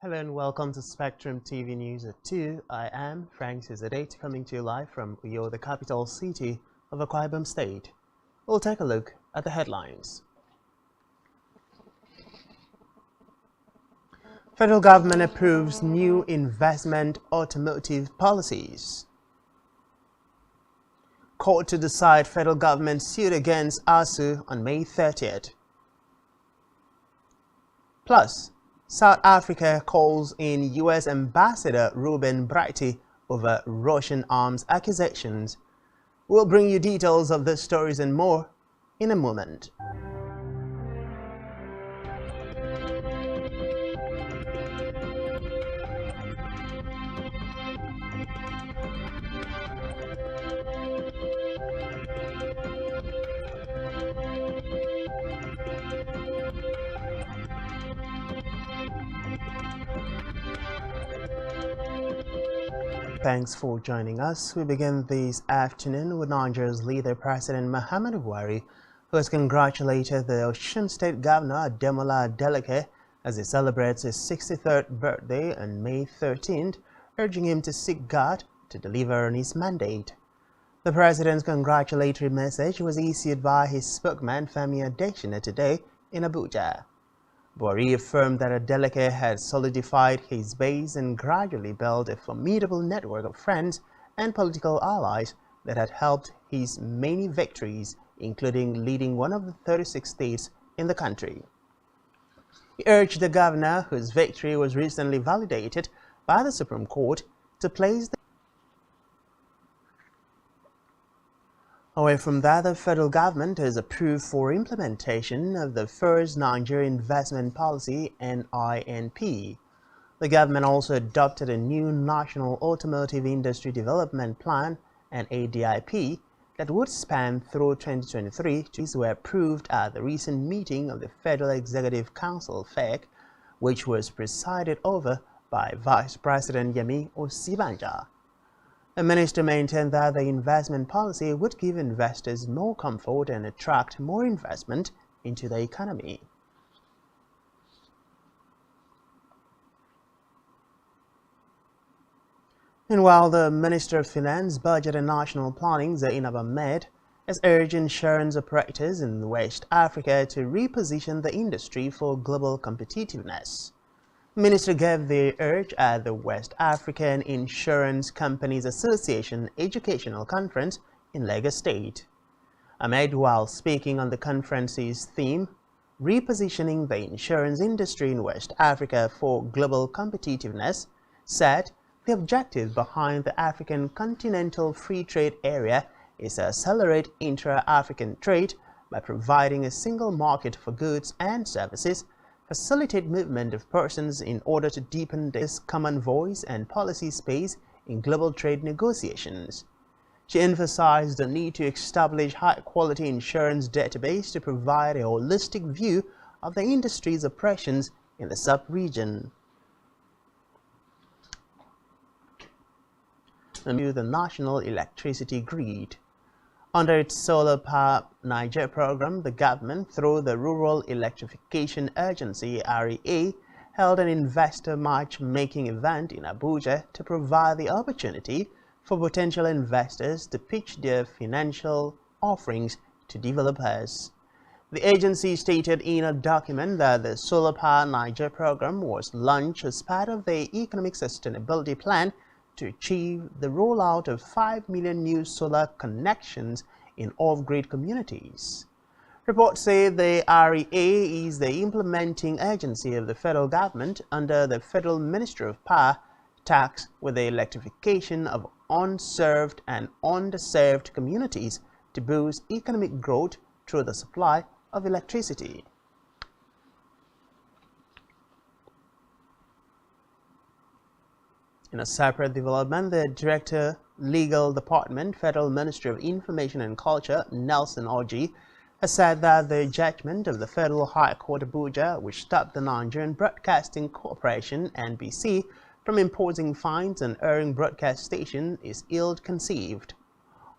Hello and welcome to Spectrum TV News at 2. I am Frank Cizadate, coming to you live from Uyo, the capital city of Akwa Ibom State. We'll take a look at the headlines. Federal government approves new investment automotive policies. Court to decide federal government suit against ASU on May 30th. Plus, South Africa calls in U.S. Ambassador Ruben Brighty over Russian arms accusations. We'll bring you details of these stories and more in a moment. Thanks for joining us. We begin this afternoon with Nigeria's leader, President Muhammadu Buhari, who has congratulated the Osun State Governor Ademola Adeleke as he celebrates his 63rd birthday on May 13th, urging him to seek God to deliver on his mandate. The president's congratulatory message was issued by his spokesman Femi Adesina today in Abuja. Buhari affirmed that Adeleke had solidified his base and gradually built a formidable network of friends and political allies that had helped his many victories, including leading one of the 36 states in the country. He urged the governor, whose victory was recently validated by the Supreme Court, to place the Away from that, the federal government has approved for implementation of the first Nigerian Investment Policy (NINP). The government also adopted a new National Automotive Industry Development Plan (NADIP) that would span through 2023. These were approved at the recent meeting of the Federal Executive Council (FEC), which was presided over by Vice President Yemi Osinbajo. The minister maintained that the investment policy would give investors more comfort and attract more investment into the economy. Meanwhile, the Minister of Finance, Budget and National Planning, Zainab Ahmed, has urged insurance operators in West Africa to reposition the industry for global competitiveness. The minister gave the urge at the West African Insurance Companies Association Educational Conference in Lagos State. Ahmed, while speaking on the conference's theme, Repositioning the Insurance Industry in West Africa for Global Competitiveness, said the objective behind the African Continental Free Trade Area is to accelerate intra-African trade by providing a single market for goods and services, facilitate movement of persons in order to deepen this common voice and policy space in global trade negotiations. She emphasized the need to establish high-quality insurance database to provide a holistic view of the industry's operations in the sub-region. The national electricity grid. Under its Solar Power Niger program, the government, through the Rural Electrification Agency (REA), held an investor matchmaking event in Abuja to provide the opportunity for potential investors to pitch their financial offerings to developers. The agency stated in a document that the Solar Power Niger program was launched as part of the Economic Sustainability Plan to achieve the rollout of 5 million new solar connections in off-grid communities. Reports say the REA is the implementing agency of the federal government under the Federal Ministry of Power, tasked with the electrification of unserved and underserved communities to boost economic growth through the supply of electricity. In a separate development, the director Legal Department, Federal Ministry of Information and Culture, Nelson Orji, has said that the judgment of the Federal High Court Abuja, which stopped the Nigerian Broadcasting Corporation (NBC) from imposing fines on airing broadcast stations, is ill-conceived.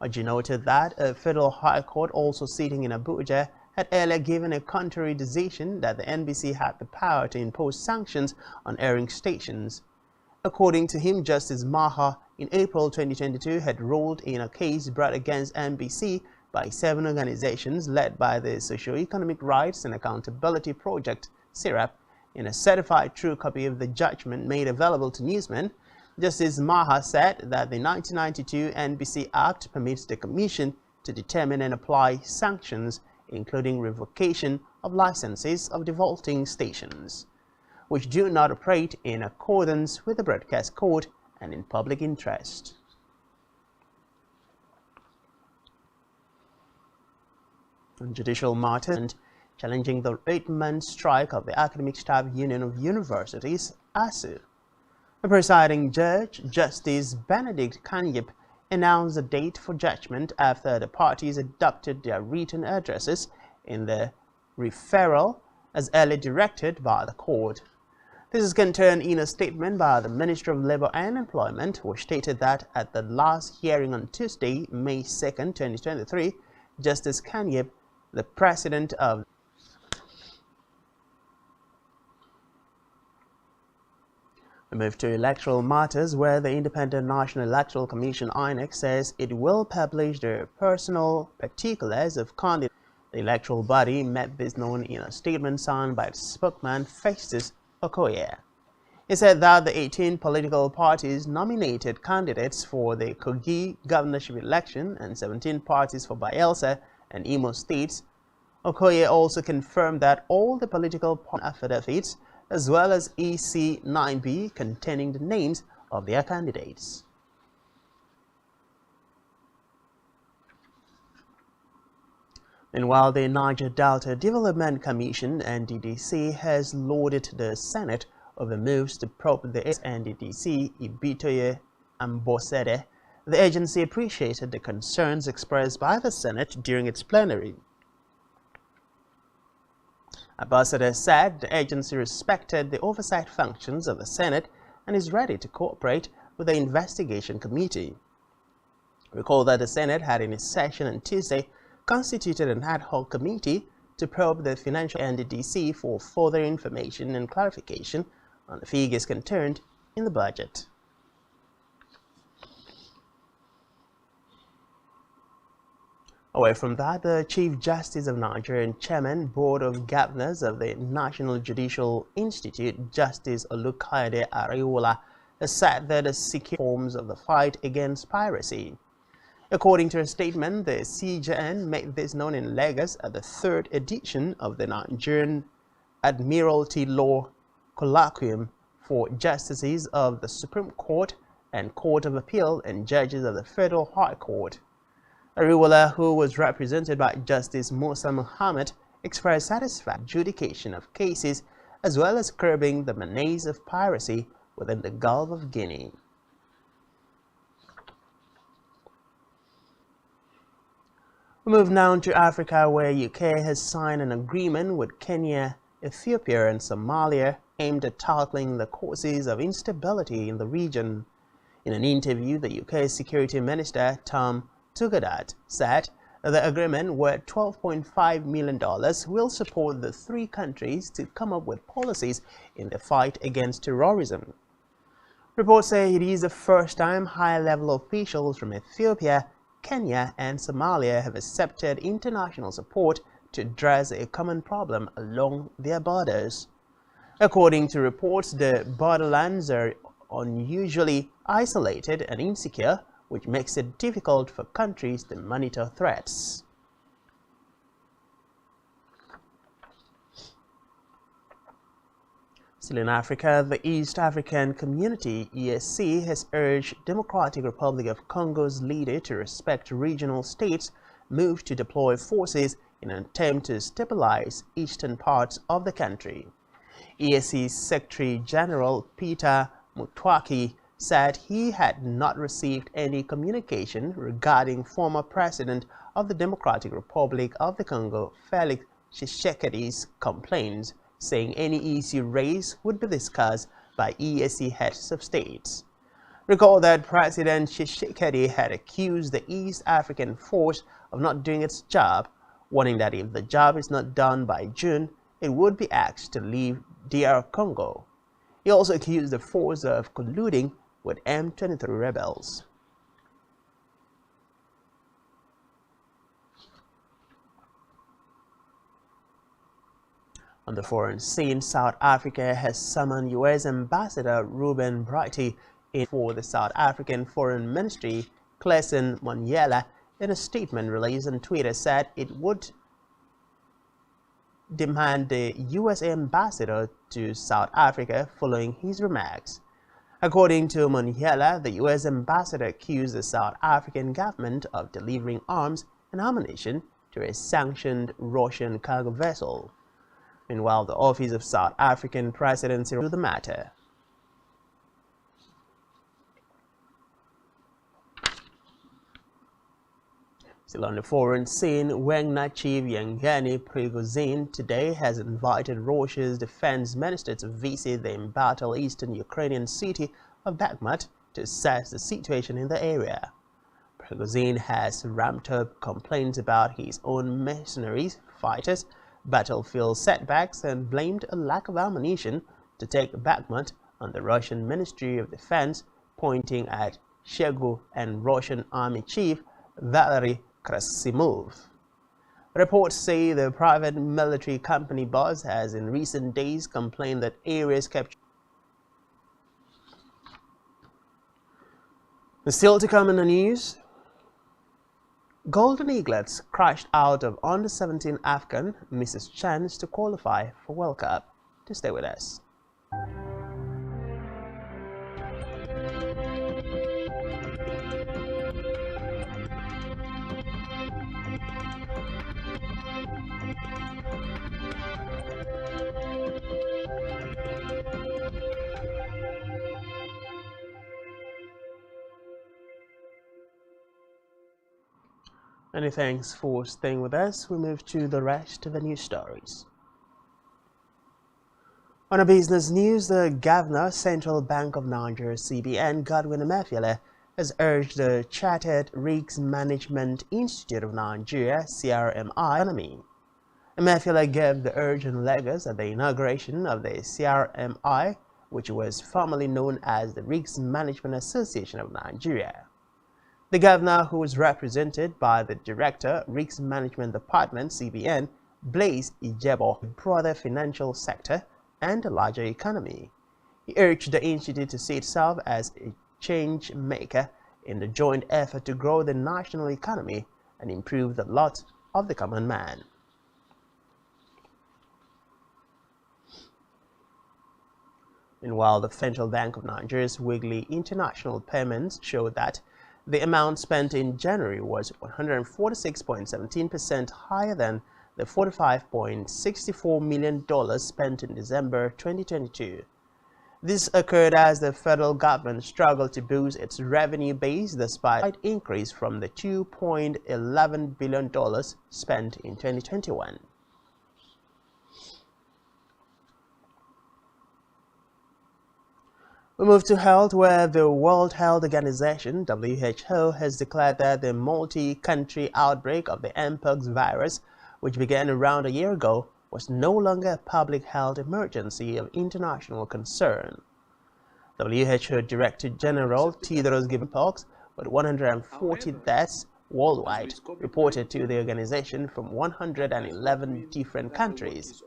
Orji noted that a Federal High Court also sitting in Abuja had earlier given a contrary decision that the NBC had the power to impose sanctions on airing stations. According to him, Justice Maha in April 2022 had ruled in a case brought against NBC by 7 organizations led by the Socio-Economic Rights and Accountability Project (SERAP). In a certified true copy of the judgment made available to newsmen, Justice Maha said that the 1992 NBC Act permits the Commission to determine and apply sanctions, including revocation of licenses of defaulting stations, which do not operate in accordance with the Broadcast Code and in public interest. On judicial matters, challenging the 8-month strike of the Academic Staff Union of Universities, ASU. The presiding judge, Justice Benedict Kanyip, announced a date for judgment after the parties adopted their written addresses in the referral as early directed by the court. This is contained in a statement by the Minister of Labour and Employment, which stated that at the last hearing on Tuesday, May 2, 2023, Justice Kanyip, the president of We move to electoral matters, where the Independent National Electoral Commission (INEC) says it will publish the personal particulars of candidates. The electoral body made this known in a statement signed by its spokesman Festus Okoye. He said that the 18 political parties nominated candidates for the Kogi governorship election and 17 parties for Bayelsa and Imo states. Okoye also confirmed that all the political party affidavits, as well as EC 9B containing the names of their candidates. Meanwhile, the Niger Delta Development Commission (NDDC) has lauded the Senate over moves to probe the NDDC Ibitoye Ambosede. The agency appreciated the concerns expressed by the Senate during its plenary. Ambassador said the agency respected the oversight functions of the Senate and is ready to cooperate with the investigation committee. Recall that the Senate had in its session on Tuesday constituted an ad hoc committee to probe the financial NDDC for further information and clarification on the figures contained in the budget. Away from that, the Chief Justice of Nigeria and Chairman, Board of Governors of the National Judicial Institute, Justice Olukayode Ariwola, has said that the secure forms of the fight against piracy. According to a statement, the CJN made this known in Lagos at the 3rd edition of the Nigerian Admiralty Law Colloquium for Justices of the Supreme Court and Court of Appeal and Judges of the Federal High Court. Ariwola, who was represented by Justice Musa Muhammad, expressed satisfaction adjudication of cases as well as curbing the menace of piracy within the Gulf of Guinea. We move now to Africa, where UK has signed an agreement with Kenya, Ethiopia and Somalia aimed at tackling the causes of instability in the region. In an interview, the UK Security Minister Tom Tugadat said the agreement, worth $12.5 million, will support the 3 countries to come up with policies in the fight against terrorism. Reports say it is the first time high-level officials from Ethiopia, Kenya and Somalia have accepted international support to address a common problem along their borders. According to reports, the borderlands are unusually isolated and insecure, which makes it difficult for countries to monitor threats. Still in Africa, the East African Community (EAC) has urged Democratic Republic of Congo's leader to respect regional states' move to deploy forces in an attempt to stabilize eastern parts of the country. EAC Secretary General Peter Mutwaki said he had not received any communication regarding former President of the Democratic Republic of the Congo, Felix Tshisekedi's complaints, saying any issue raised would be discussed by EAC heads of states. Recall that President Tshisekedi had accused the East African force of not doing its job, warning that if the job is not done by June, it would be asked to leave DR Congo. He also accused the force of colluding with M23 rebels. On the foreign scene, South Africa has summoned U.S. Ambassador Ruben Brighty for the South African Foreign Ministry. Clayson Monyela, in a statement released on Twitter, said it would demand the U.S. ambassador to South Africa following his remarks. According to Monyela, the U.S. ambassador accused the South African government of delivering arms and ammunition to a sanctioned Russian cargo vessel. Meanwhile, the Office of South African Presidency reviewed the matter. Still on the foreign scene, Wagner chief Yevgeny Prigozhin today has invited Russia's defense minister to visit the embattled eastern Ukrainian city of Bakhmut to assess the situation in the area. Prigozhin has ramped up complaints about his own mercenaries, fighters, battlefield setbacks, and blamed a lack of ammunition to take Bakhmut on the Russian Ministry of Defense, pointing at Shoigu and Russian Army Chief Valery Krasimov. Reports say the private military company boss has in recent days complained that areas captured. Still to come in the news, Golden Eaglets crashed out of under-17 Afghan misses chance to qualify for World Cup. To stay with us. Many thanks for staying with us. We move to the rest of the news stories. On a business news, the Governor, Central Bank of Nigeria (CBN), Godwin Emefiele, has urged the Chartered Risk Management Institute of Nigeria (CRMI). Emefiele gave the urge in Lagos at the inauguration of the CRMI, which was formerly known as the Risk Management Association of Nigeria. The governor, who was represented by the Director, Risk Management Department (CBN), Blaise Ijebo, the broader financial sector and the larger economy. He urged the institute to see itself as a change maker in the joint effort to grow the national economy and improve the lot of the common man. Meanwhile, the Central Bank of Nigeria's weekly international payments showed that the amount spent in January was 146.17% higher than the $45.64 million spent in December 2022. This occurred as the federal government struggled to boost its revenue base despite an increase from the $2.11 billion spent in 2021. We move to health, where the World Health Organization (WHO) has declared that the multi-country outbreak of the Mpox virus, which began around a year ago, was no longer a public health emergency of international concern. WHO Director General Tedros Ghebreyesus, with 140 deaths worldwide, reported to the organization from 111 different countries.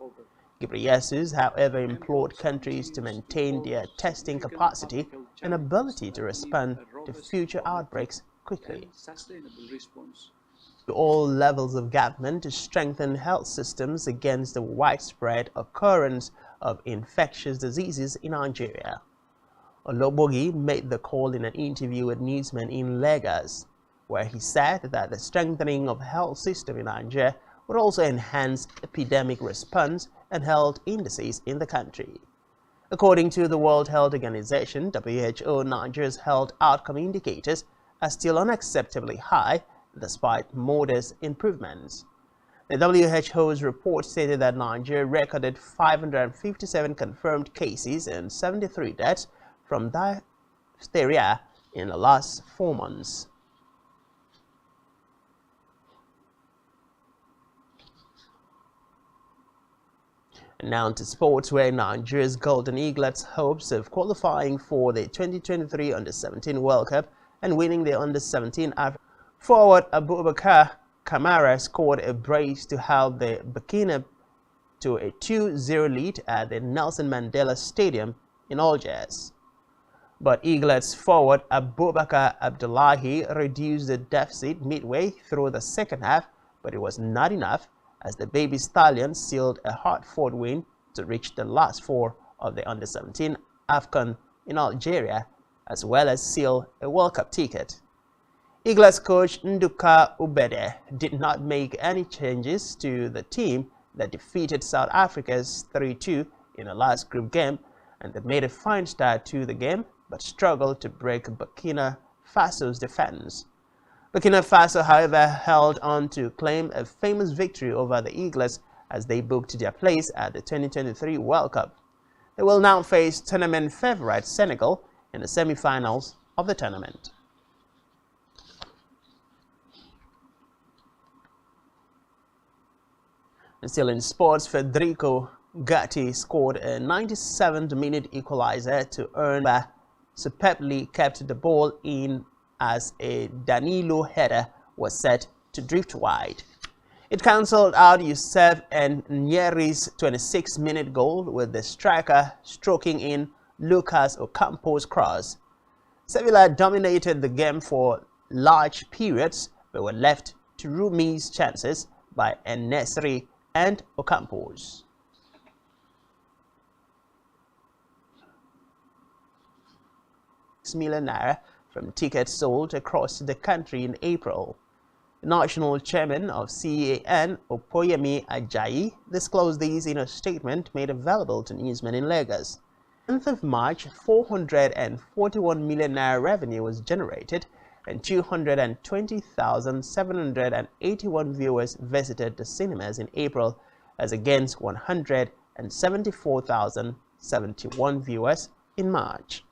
Ghebreyesus, however, implored countries to maintain their testing capacity and ability to respond to future outbreaks quickly. To all levels of government to strengthen health systems against the widespread occurrence of infectious diseases in Nigeria. Ologbogi made the call in an interview with newsmen in Lagos, where he said that the strengthening of the health system in Nigeria would also enhance epidemic response and health indices in the country. According to the World Health Organization, WHO, Nigeria's health outcome indicators are still unacceptably high despite modest improvements. The WHO's report stated that Nigeria recorded 557 confirmed cases and 73 deaths from diphtheria in the last 4 months. And now to sports, where Nigeria's Golden Eaglets hopes of qualifying for the 2023 Under-17 World Cup and winning the Under-17 Africa. Forward Abubakar Kamara scored a brace to help the Burkina to a 2-0 lead at the Nelson Mandela Stadium in Algiers. But Eaglets forward Abubakar Abdullahi reduced the deficit midway through the second half, but it was not enough as the Baby Stallions sealed a hard-fought win to reach the last four of the Under-17 AFCON in Algeria, as well as seal a World Cup ticket. Eaglets coach Nduka Ubede did not make any changes to the team that defeated South Africa's 3-2 in the last group game, and they made a fine start to the game but struggled to break Burkina Faso's defense. Burkina Faso, however, held on to claim a famous victory over the Eaglets as they booked their place at the 2023 World Cup. They will now face tournament favorite Senegal in the semi-finals of the tournament. And still in sports, Federico Gatti scored a 97th-minute equalizer to earn back. Superbly kept the ball in as a Danilo header was set to drift wide. It cancelled out Youssef and Nyeri's 26th-minute goal, with the striker stroking in Lucas Ocampo's cross. Sevilla dominated the game for large periods but were left to Rumi's chances by En-Nesyri and Ocampos. £6 million from tickets sold across the country in April. The national chairman of CAN, Opoyemi Ajayi, disclosed these in a statement made available to newsmen in Lagos. On the 10th of March, 441 million naira revenue was generated and 220,781 viewers visited the cinemas in April, as against 174,071 viewers in March.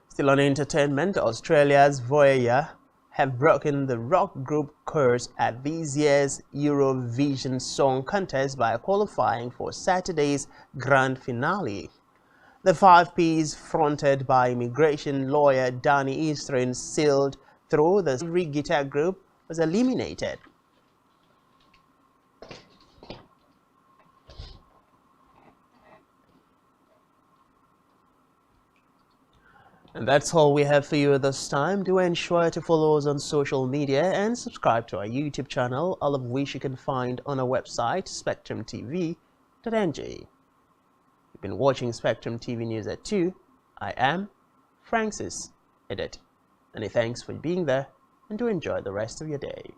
Still on entertainment, Australia's Voyager have broken the rock group curse at this year's Eurovision Song Contest by qualifying for Saturday's grand finale. The 5 Ps, fronted by immigration lawyer Danny Eastrin, sailed through the every guitar group was eliminated. And that's all we have for you at this time. Do ensure to follow us on social media and subscribe to our YouTube channel, all of which you can find on our website, spectrumtv.ng. You've been watching Spectrum TV News at 2. I am Francis Edit. Many thanks for being there, and do enjoy the rest of your day.